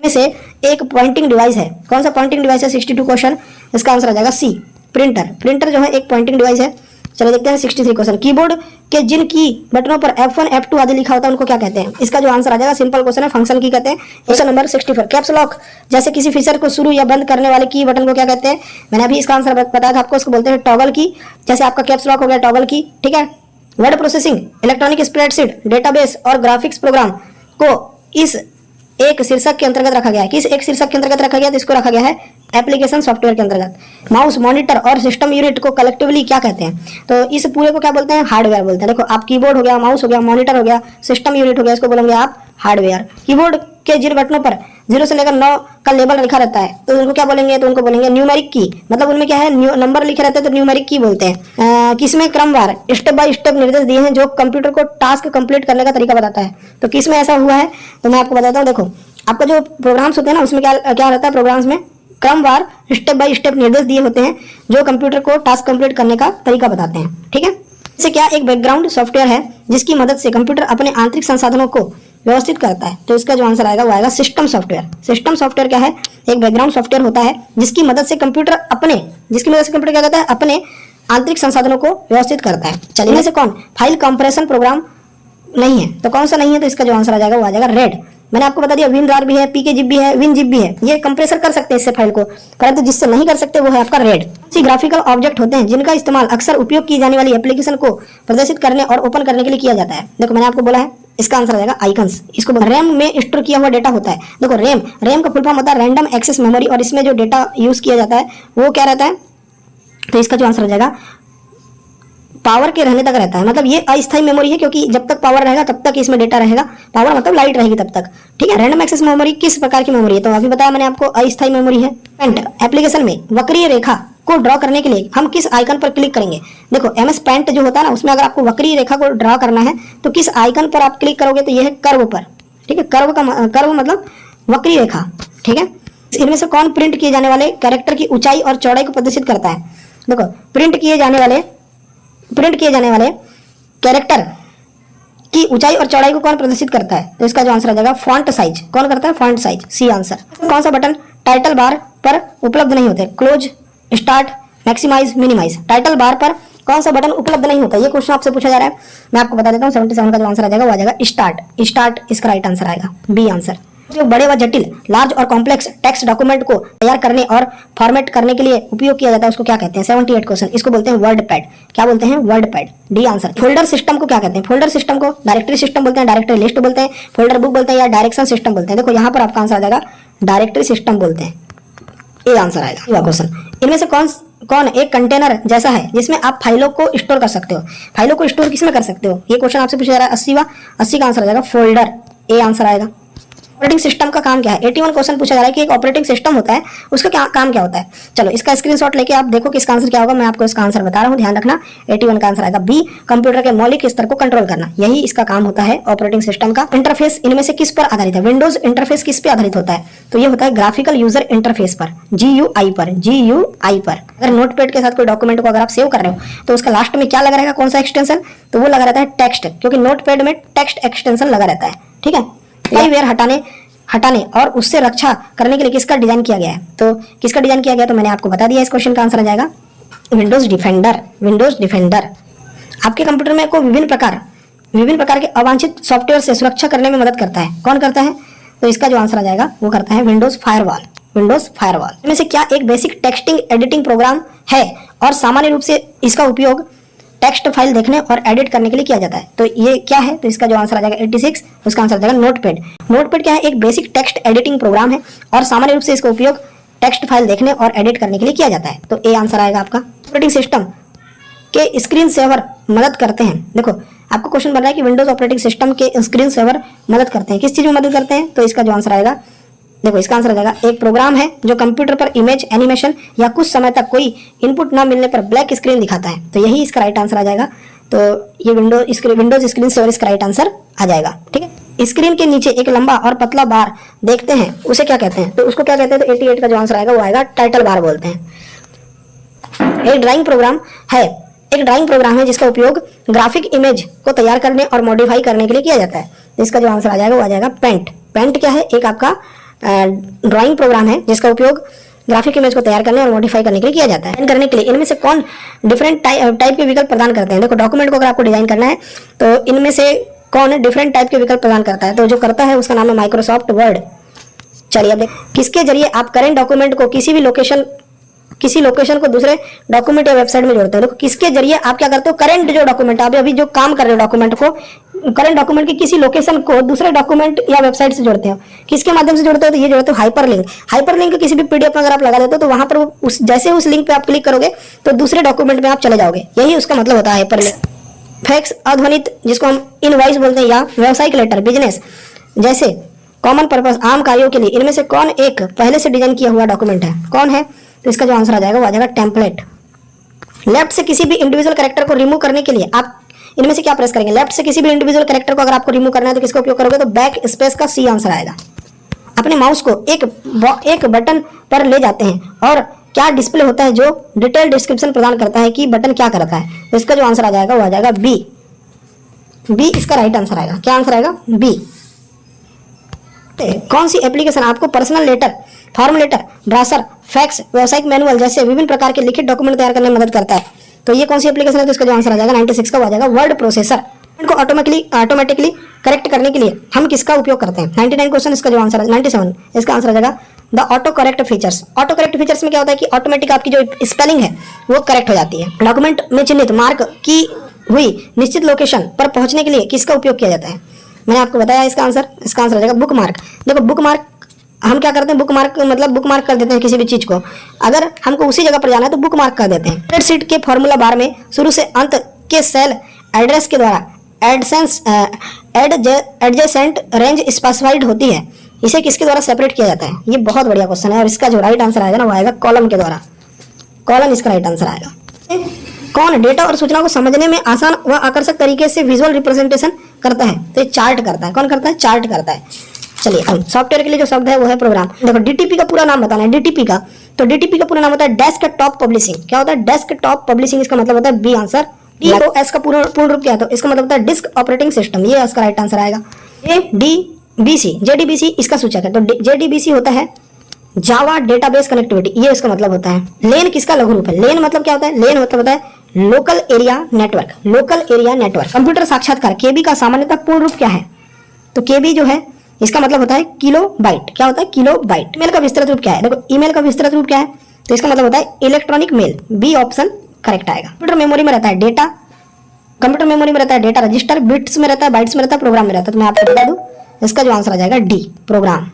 में से एक पॉइंटिंग डिवाइस है। कौन सा पॉइंटिंग डिवाइस है? 62 क्वेश्चन, इसका आंसर आ जाएगा सी, प्रिंटर। प्रिंटर जो है एक पॉइंटिंग डिवाइस है। चलिए देखते हैं 63 क्वेश्चन। कीबोर्ड के जिन की बटनों पर F1 F2 आदि लिखा होता है उनको क्या कहते हैं? इसका जो आंसर आ जाएगा सिंपल क्वेश्चन है, फंक्शन की कहते हैं। क्वेश्चन नंबर 64, कैप्स लॉक जैसे किसी फीचर को शुरू या बंद करने वाले की बटन को क्या कहते हैं? मैंने अभी इसका आंसर बताया था आपको, इसको बोलते हैं टॉगल की। जैसे आपका कैप्स लॉक हो गया टॉगल की, ठीक है। Word processing, electronic spreadsheet, database और ग्राफिक्स प्रोग्राम को इस एक शीर्षक के अंतर्गत रखा गया है। किस एक शीर्षक के अंतर्गत रखा गया? तो इसको रखा गया है एप्लीकेशन सॉफ्टवेयर के अंतर्गत। माउस, मॉनिटर और सिस्टम यूनिट को कलेक्टिवली क्या कहते हैं? तो इस पूरे को क्या बोलते हैं? हार्डवेयर बोलते हैं। देखो आप कीबोर्ड हो गया, माउस हो गया, मॉनिटर हो गया, सिस्टम यूनिट हो गया, इसको बोलेंगे आप हार्डवेयर। कीबोर्ड के जिन बटनों पर 0 से लेकर 9 का लेबल लिखा रहता है तो उनको क्या बोलेंगे? तो उनको बोलेंगे न्यूमेरिक की। मतलब उनमें क्या है? नंबर लिखे रहते हैं तो न्यूमेरिक की बोलते हैं। किसमें क्रमवार स्टेप बाय स्टेप निर्देश दिए हैं जो कंप्यूटर को टास्क कंप्लीट करने का तरीका बताता है? तो किसमें ऐसा हुआ है? तो मैं आपको बताता हूँ। देखो आपका जो प्रोग्राम्स होते हैं ना उसमें क्या क्या रहता है? प्रोग्राम्स में क्रमवार स्टेप बाय स्टेप निर्देश दिए होते हैं जो कंप्यूटर को टास्क कंप्लीट करने का तरीका बताते हैं, ठीक है। इससे क्या एक बैकग्राउंड सॉफ्टवेयर है जिसकी मदद से कंप्यूटर अपने आंतरिक संसाधनों को व्यवस्थित करता है? तो इसका जो आंसर आएगा वो आएगा सिस्टम सॉफ्टवेयर। सिस्टम सॉफ्टवेयर क्या है? एक बैकग्राउंड सॉफ्टवेयर होता है जिसकी मदद से कंप्यूटर क्या करता है? अपने आंतरिक संसाधनों को व्यवस्थित करता है। चलिए इनमें से कौन फाइल कंप्रेशन प्रोग्राम नहीं है? तो कौन सा नहीं है? तो इसका जो आंसर आ जाएगा वो आ जाएगा रेड। मैंने आपको बता दिया WinRAR भी है, PKzip भी है, WinZip भी है। ये कंप्रेसर कर सकते हैं इससे फाइल को, परंतु जिससे नहीं कर सकते वो है आपका रेड। ऐसे ग्राफिकल ऑब्जेक्ट होते हैं जिनका इस्तेमाल अक्सर उपयोग की जाने वाली एप्लीकेशन को प्रदर्शित करने और ओपन करने के लिए किया जाता है। देखो मैंने आपको बोला है इसका आंसर आ जाएगा आइकन्स। इसको रैम में स्टोर किया हुआ डेटा होता है। देखो रैम का फुल फॉर्म होता है रैंडम एक्सेस मेमोरी, और इसमें जो डेटा यूज किया जाता है वो क्या रहता है? तो इसका जो आंसर आ जाएगा पावर के रहने तक रहता है। मतलब ये अस्थायी मेमोरी है क्योंकि जब तक पावर रहेगा तब तक इसमें डेटा रहेगा। पावर मतलब लाइट रहेगी तब तक, ठीक है। रैंडम एक्सेस मेमोरी किस प्रकार की मेमोरी है? तो अभी बताया मैंने आपको अस्थायी मेमोरी है। पेंट एप्लीकेशन में वक्रीय रेखा को ड्रॉ करने के लिए हम किस आइकन पर क्लिक करेंगे? देखो MS पेंट जो होता है ना उसमें अगर आपको वक्रीय रेखा को ड्रॉ करना है तो किस आइकन पर आप क्लिक करोगे? तो ये है कर्व पर, ठीक है। कर्व मतलब वक्रीय रेखा, ठीक है। इनमें से कौन प्रिंट किए जाने वाले कैरेक्टर की ऊंचाई और चौड़ाई को प्रदर्शित करता है? देखो प्रिंट किए जाने वाले कैरेक्टर की ऊंचाई और चौड़ाई को कौन प्रदर्शित करता है? तो इसका जो आंसर आ जाएगा फॉन्ट साइज। कौन करता है? Font size, C answer. कौन सा बटन टाइटल बार पर उपलब्ध नहीं होते? Close, start, maximize, minimize. Title bar पर कौन सा बटन उपलब्ध नहीं होता? ये क्वेश्चन आपसे पूछा जा रहा है। मैं आपको बता देता हूँ 77 का जो आंसर आ जाएगा वो आ जाएगा स्टार्ट इसका राइट आंसर आएगा, बी आंसर। जो बड़े व जटिल लार्ज और कॉम्प्लेक्स टेक्स्ट डॉक्यूमेंट को तैयार करने और फॉर्मेट करने के लिए उपयोग किया जाता है उसको क्या कहते हैं? 78 क्वेश्चन, इसको बोलते हैं वर्ड पैड। क्या बोलते हैं? Word pad, D answer. Folder system को क्या कहते हैं? फोल्डर सिस्टम को डायरेक्टरी सिस्टम बोलते हैं, डायरेक्टरी लिस्ट बोलते हैं, फोल्डर बुक बोलते हैं या डायरेक्शन सिस्टम बोलते हैं? देखो यहाँ पर आपका आंसर आ जाएगा डायरेक्टरी सिस्टम बोलते हैं, ए आंसर आएगा क्वेश्चन। इनमें से कौन एक कंटेनर जैसा है जिसमें आप फाइलों को स्टोर कर सकते हो? फाइलों को स्टोर किसमें कर सकते हो? ये क्वेश्चन आपसे पूछा जा रहा है 80 का आंसर आ जाएगा फोल्डर, ए आंसर आएगा। ऑपरेटिंग सिस्टम का काम क्या है? 81 क्वेश्चन पूछा जा रहा है कि एक ऑपरेटिंग सिस्टम होता है उसका काम क्या होता है? चलो इसका स्क्रीनशॉट लेके आप देखो कि इसका आंसर क्या होगा। मैं आपको इसका आंसर बता रहा हूँ, ध्यान रखना। 81 का आंसर आएगा बी, कंप्यूटर के मौलिक स्तर को कंट्रोल करना, यही इसका काम होता है ऑपरेटिंग सिस्टम का। इंटरफेस इनमें से किस पर आधारित है? विंडोज इंटरफेस किस पे आधारित होता है? तो ये होता है ग्राफिकल यूजर इंटरफेस पर, GUI पर। अगर नोटपैड के साथ कोई डॉक्यूमेंट को अगर आप सेव कर रहे हो तो उसका लास्ट में क्या लगा रहेगा? कौन सा एक्सटेंशन? तो वो लगा रहता है टेक्स्ट, क्योंकि नोटपैड में टेक्स्ट एक्सटेंशन लगा रहता है, ठीक है। स्पाईवेयर हटाने और उससे रक्षा करने के लिए किसका डिजाइन किया गया है? तो किसका डिजाइन किया गया? तो मैंने आपको बता दिया, इस क्वेश्चन का आंसर आ जाएगा विंडोज डिफेंडर। आपके कंप्यूटर में को विभिन्न प्रकार के अवांछित सॉफ्टवेयर से सुरक्षा करने में मदद करता है। कौन करता है? तो इसका जो आंसर आ जाएगा वो करता है विंडोज फायरवॉल। इनमें से क्या एक बेसिक टेक्स्टिंग एडिटिंग प्रोग्राम है और सामान्य रूप से इसका उपयोग टेक्स्ट फाइल देखने और एडिट करने के लिए किया जाता है? तो ये क्या है? तो इसका जो आंसर आ जाएगा 86, उसका आंसर आ जाएगा नोटपैड क्या है? एक बेसिक टेक्स्ट एडिटिंग प्रोग्राम है और सामान्य रूप से इसका उपयोग टेक्स्ट फाइल देखने और एडिट करने के लिए किया जाता है, तो ए आंसर आएगा आपका। ऑपरेटिंग सिस्टम के स्क्रीन सेवर मदद करते हैं। देखो आपको क्वेश्चन बन रहा है कि विंडोज ऑपरेटिंग सिस्टम के स्क्रीन सेवर मदद करते हैं, किस चीज में मदद करते हैं? तो इसका जो आंसर आएगा, देखो इसका आंसर आ जाएगा एक प्रोग्राम है जो कंप्यूटर पर इमेज, एनिमेशन या कुछ समय तक कोई इनपुट ना मिलने पर ब्लैक स्क्रीन दिखाता है, तो यही इसका राइट आंसर आ जाएगा। तो ये विंडोज स्क्रीन सेवर इसका राइट आंसर आ जाएगा, ठीक है। स्क्रीन के नीचे एक लंबा और पतला बार देखते हैं, उसे क्या कहते हैं? तो उसको क्या कहते हैं? तो 88 का जो आंसर आएगा वो आएगा टाइटल बार बोलते हैं। एक ड्राइंग प्रोग्राम है जिसका उपयोग ग्राफिक इमेज को तैयार करने और मॉडिफाई करने के लिए किया जाता है, तो इसका जो आंसर आ जाएगा वो आ जाएगा पेंट क्या है? एक आपका ड्राइंग प्रोग्राम है जिसका उपयोग ग्राफिक इमेज को तैयार करने और मॉडिफाई करने के लिए किया जाता है। डिजाइन करने के लिए इनमें से कौन डिफरेंट टाइप के विकल्प प्रदान करते हैं? देखो डॉक्यूमेंट को अगर आपको डिजाइन करना है तो इनमें से कौन डिफरेंट टाइप के विकल्प प्रदान करता है? तो जो करता है उसका नाम है माइक्रोसॉफ्ट वर्ड। चलिए अब देख, किसके जरिए आप करेंट डॉक्यूमेंट को किसी लोकेशन को दूसरे डॉक्यूमेंट या वेबसाइट में जोड़ते हो? देखो किसके जरिए आप क्या करते हो, करंट जो डॉक्यूमेंट आप अभी जो काम कर रहे हो डॉक्यूमेंट को, करंट डॉक्यूमेंट की किसी लोकेशन को दूसरे डॉक्यूमेंट या वेबसाइट से जोड़ते हो। किसके माध्यम से जोड़ते हो? तो ये जोड़ते हो हाइपरलिंक। हाइपरलिंक किसी भी पीडीएफ में अगर आप लगा देते हो तो वहां पर जैसे उस लिंक पे आप क्लिक करोगे तो दूसरे डॉक्यूमेंट में आप चले जाओगे, यही उसका मतलब होता है हाइपरलिंक। फैक्स अध्वनित जिसको हम इनवॉइस बोलते हैं या व्यावसायिक लेटर, बिजनेस जैसे कॉमन पर्पस आम कार्यों के लिए इनमें से कौन एक पहले से डिजाइन किया हुआ डॉक्यूमेंट है? कौन है? तो इसका जो आंसर आ जाएगा वो आ जाएगा टेम्पलेट। लेफ्ट से किसी भी इंडिविजुअल कैरेक्टर को रिमूव करने के लिए आप इनमें से क्या प्रेस करेंगे? लेफ्ट से किसी भी इंडिविजुअल कैरेक्टर को अगर आपको रिमूव करना है तो किसका उपयोग करोगे? तो बैक स्पेस का सी आंसर आएगा। अपने माउस को एक बटन पर ले जाते हैं और क्या डिस्प्ले होता है जो डिटेल डिस्क्रिप्शन प्रदान करता है कि बटन क्या करता है? तो इसका जो आंसर आ जाएगा वो आ जाएगा बी। बी इसका राइट आंसर आएगा। क्या आंसर आएगा? बी। कौन सी एप्लीकेशन आपको personal letter, form letter, browser, fax, व्यावसायिक मैनुअल जैसे विभिन्न प्रकार के लिखित डॉक्यूमेंट तैयार करने में मदद करता है? तो ये कौन सी एप्लीकेशन है? तो इसका जो आंसर आ जाएगा 96 का आ जाएगा वर्ड प्रोसेसर। इनको ऑटोमेटिकली करेक्ट करने के लिए हम किसका उपयोग करते हैं? 99 क्वेश्चन, इसका जो आंसर है 97, इसका आंसर आ जाएगा the auto correct features. Auto correct features में क्या होता है कि ऑटोमेटिक आपकी जो स्पेलिंग है वो करेक्ट हो जाती है। डॉक्यूमेंट में चिन्हित मार्क की हुई निश्चित लोकेशन पर पहुंचने के लिए किसका उपयोग किया जाता है? मैंने आपको बताया इसका आंसर आ जाएगा बुक मार्क। देखो बुक मार्क हम क्या करते हैं, बुक मार्क मतलब बुक मार्क कर देते हैं किसी भी चीज को। अगर हमको उसी जगह पर जाना है तो बुक मार्क कर देते हैं। स्प्रेडशीट के फॉर्मूला बार में शुरू से अंत के सेल एड्रेस के द्वारा एडजेसेंट रेंज स्पेसिफाइड होती है, इसे किसके द्वारा सेपरेट किया जाता है? ये बहुत बढ़िया क्वेश्चन है और इसका जो राइट आंसर आएगा ना वो आएगा कॉलम के द्वारा। कॉलम इसका राइट आंसर आएगा। कौन डेटा और सूचना को समझने में आसान व आकर्षक तरीके से विजुअल रिप्रेजेंटेशन करता है? तो ये चार्ट करता है। कौन करता है? चार्ट करता है। चलिए अब सॉफ्टवेयर के लिए जो शब्द है वो है प्रोग्राम। देखो डीटीपी का पूरा नाम बताना है। डीटीपी का पूरा नाम होता है डेस्कटॉप पब्लिशिंग। क्या होता है? Desktop publishing. इसका मतलब होता है बी आंसर। डीओएस का पूर्ण रूप क्या है? तो इसका मतलब होता है डिस्क ऑपरेटिंग सिस्टम। ये इसका राइट आंसर आएगा। जेडीबीसी इसका सूचक है। तो जेडीबीसी होता है जावा डेटाबेस कनेक्टिविटी, ये इसका मतलब होता है। लेन किसका लघु रूप है? लेन मतलब क्या होता है? लेन मतलब होता है local area network. Local area network. Computer साक्षात्कार केबी का सामान्यतः पूर्ण रूप क्या है? तो केबी जो है इसका मतलब होता है किलो बाइट। क्या होता है? Kilo byte. ईमेल का विस्तृत रूप क्या है? देखो ईमेल का विस्तृत रूप क्या है? तो इसका मतलब होता है electronic mail. B option correct आएगा। कंप्यूटर मेमोरी में रहता है डेटा, कंप्यूटर मेमोरी में रहता है डेटा रजिस्टर, बिट्स में रहता है, बाइट्स में रहता है, प्रोग्राम में रहता है। तो मैं आपको बता दूं इसका जो आंसर आ जाएगा D program.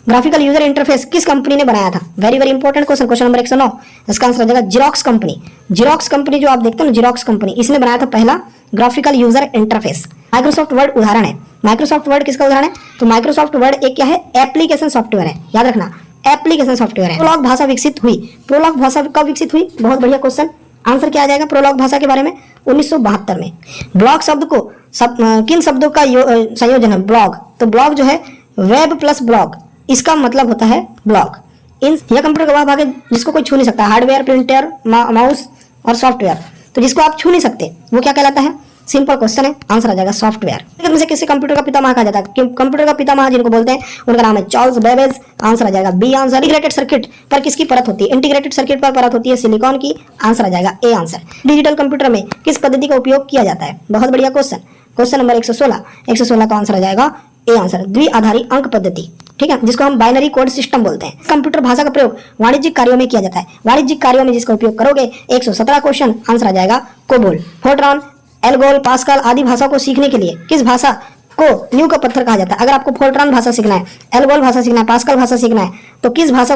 Graphical user interface किस कंपनी ने बनाया था? Very very important question, question number 109। इसका आंसर आ जाएगा जिरोक्स कंपनी। जिरोक्स कंपनी जो आप देखते हो ना, जिरोक्स कंपनी, इसने बनाया था पहला graphical user interface. Microsoft word उदाहरण है। माइक्रोसॉफ्ट वर्ड किसका उदाहरण है? तो माइक्रोसॉफ्ट वर्ड एक क्या है? एप्लीकेशन सॉफ्टवेयर है। याद रखना एप्लीकेशन सॉफ्टवेयर है। प्रोलॉग भाषा विकसित हुई। प्रोलॉग भाषा कब विकसित हुई? बहुत बढ़िया क्वेश्चन। आंसर क्या आ जाएगा प्रोलॉग भाषा के बारे में? 1972 में। ब्लॉग शब्द को किन शब्दों का संयोजन है? ब्लॉग। तो ब्लॉग जो है वेब प्लस ब्लॉग, इसका मतलब होता है ब्लॉग। यह कंप्यूटर का वह भाग है जिसको कोई छू नहीं सकता। हार्डवेयर, प्रिंटर, माउस और सॉफ्टवेयर। तो जिसको आप छू नहीं सकते वो क्या कहलाता है? सिंपल क्वेश्चन है, आंसर आ जाएगा सॉफ्टवेयर। में से किसे कंप्यूटर का पितामह कहा जाता है? कंप्यूटर का पितामह जिनको बोलते हैं उनका नाम है चार्ल्स बेबेज। आंसर आ जाएगा बी आंसर। इंटीग्रेटेड सर्किट पर किसकी परत होती है? इंटीग्रेटेड सर्किट पर परत होती है सिलिकॉन की। आंसर आ जाएगा ए आंसर। डिजिटल कंप्यूटर में किस पद्धति का उपयोग किया जाता है? बहुत बढ़िया क्वेश्चन, क्वेश्चन नंबर 116 का आंसर आ जाएगा ए आंसर। द्विआधारी अंक पद्धति, ठीक है, जिसको हम बाइनरी कोड सिस्टम बोलते हैं। कंप्यूटर भाषा का प्रयोग वाणिज्यिक कार्यों में किया जाता है। वाणिज्यिक कार्यों में जिसका उपयोग करोगे 117 क्वेश्चन, आंसर आ जाएगा कोबोल। फोर्ट्रॉन, एल्गोल, पास्कल आदि भाषा को सीखने के लिए किस भाषा को नींव का पत्थर कहा जाता है? अगर आपको फोर्ट्रॉन भाषा सीखना है, एल्गोल भाषा सीखना है, पास्कल भाषा सीखना है तो किस भाषा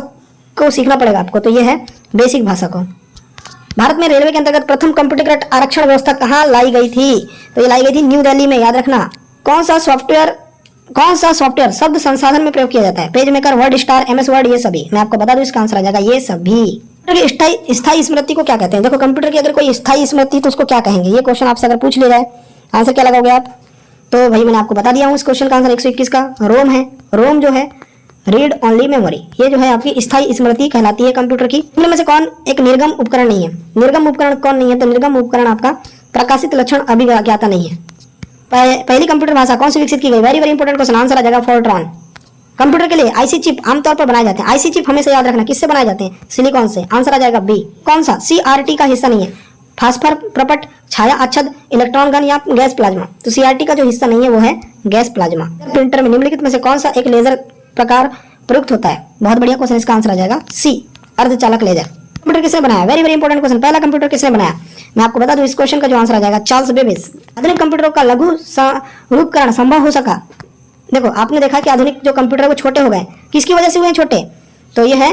को सीखना पड़ेगा आपको? तो ये है बेसिक भाषा को। भारत में रेलवे के अंतर्गत प्रथम कंप्यूटरीकृत आरक्षण व्यवस्था कहाँ लाई गई थी? तो ये लाई गई थी न्यू दिल्ली में। याद रखना। कौन सा सॉफ्टवेयर शब्द संसाधन में प्रयोग किया जाता है? Page maker, word star, MS word, ये सभी। मैं आपको बता दूं इसका आंसर आ जाएगा ये सभी। स्थायी स्मृति को क्या कहते हैं? देखो कंप्यूटर की अगर कोई स्थायी स्मृति तो उसको क्या कहेंगे? ये क्वेश्चन आपसे अगर पूछ लिया जाए आंसर क्या लगाओगे आप? तो भाई मैंने आपको बता दिया हूँ इस क्वेश्चन का आंसर 121 का रोम है। रोम जो है रीड ओनली मेमोरी, ये जो है आपकी स्थायी स्मृति कहलाती है कंप्यूटर की। इनमें से कौन एक निर्गम उपकरण नहीं है? निर्गम उपकरण कौन नहीं है? तो निर्गम उपकरण आपका प्रकाशित लक्षण अभिज्ञाता नहीं है। पहली कंप्यूटर भाषा कौन सी विकसित की गई? Very very important question, answer आ जाएगा फोर्ट्रॉन। कंप्यूटर के लिए आईसी चिप आमतौर पर बनाए जाते हैं। आईसी चिप हमेशा याद रखना किससे बनाए जाते हैं, सिलिकॉन से। आंसर आ जाएगा बी। कौन सा सीआरटी का हिस्सा नहीं है, फास्फर प्रपट, छाया अच्छद, इलेक्ट्रॉन गन या गैस प्लाज्मा। तो सीआरटी का जो हिस्सा नहीं है वो है गैस प्लाज्मा। प्रिंटर में निम्नलिखित में से कौन सा एक लेजर प्रकार प्रयुक्त होता है? बहुत बढ़िया क्वेश्चन, इसका आंसर आ जाएगा सी, अर्धचालक लेजर। कंप्यूटर किसने बनाया? Very very important question. पहला कंप्यूटर किसने बनाया? मैं आपको बता दूं इस क्वेश्चन का जो आंसर आ जाएगा चार्ल्स बेबेज। आधुनिक कंप्यूटरों का लघु रूपकरण संभव हो सका। देखो आपने देखा कि आधुनिक जो कंप्यूटर है वो छोटे हो गए, किसकी वजह से हुए छोटे? तो ये है,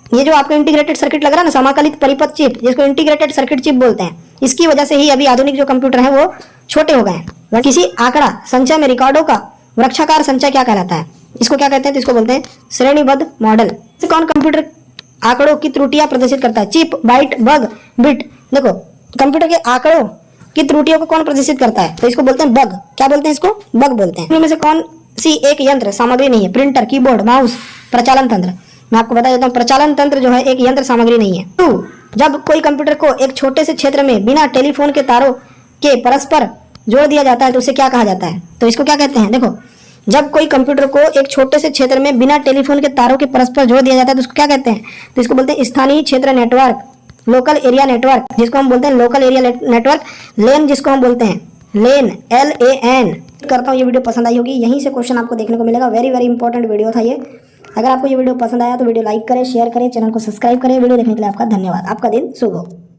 ये जो आपको इंटीग्रेटेड सर्किट लग रहा है ना, समाकलित परिपथ चिप, जिसको इंटीग्रेटेड सर्किट चिप बोलते हैं, इसकी वजह से ही अभी आधुनिक जो कंप्यूटर है वो छोटे हो गए हैं। किसी आंकड़ा संचय में रिकॉर्डों का वृक्षाकार संचय क्या कहलाता है? इसको क्या कहते हैं? तो इसको बोलते हैं श्रेणीबद्ध मॉडल। कौन कंप्यूटर आंकड़ों की त्रुटियां प्रदर्शित करता है? Chip, byte, bug, bit. देखो कंप्यूटर के आंकड़ों की त्रुटियों को कौन प्रदर्शित करता है? तो इसको बोलते हैं बग। क्या बोलते हैं? इसको बग बोलते हैं। इनमें से कौन सी एक यंत्र सामग्री नहीं है? प्रिंटर, कीबोर्ड, माउस, प्रचालन तंत्र। मैं आपको बता देता हूँ, प्रचालन तंत्र जो है एक यंत्र सामग्री नहीं है। 2, जब कोई कंप्यूटर को एक छोटे से क्षेत्र में बिना टेलीफोन के तारों के परस्पर जोड़ दिया जाता है तो उसे क्या कहा जाता है? तो इसको क्या कहते हैं? देखो जब कोई कंप्यूटर को एक छोटे से क्षेत्र में बिना टेलीफोन के तारों के परस्पर जोड़ दिया जाता है तो उसको क्या कहते हैं? तो इसको बोलते हैं स्थानीय क्षेत्र नेटवर्क, लोकल एरिया नेटवर्क, जिसको हम बोलते हैं लोकल एरिया नेटवर्क, लेन जिसको हम बोलते हैं लेन, LAN। करता हूँ ये वीडियो पसंद आई होगी, यहीं से क्वेश्चन आपको देखने को मिलेगा। वेरी वेरी इंपॉर्टेंट वीडियो था ये। अगर आपको ये वीडियो पसंद आया तो वीडियो लाइक करें, शेयर करें, चैनल को सब्सक्राइब करें। वीडियो देखने के लिए आपका धन्यवाद। आपका दिन शुभ हो।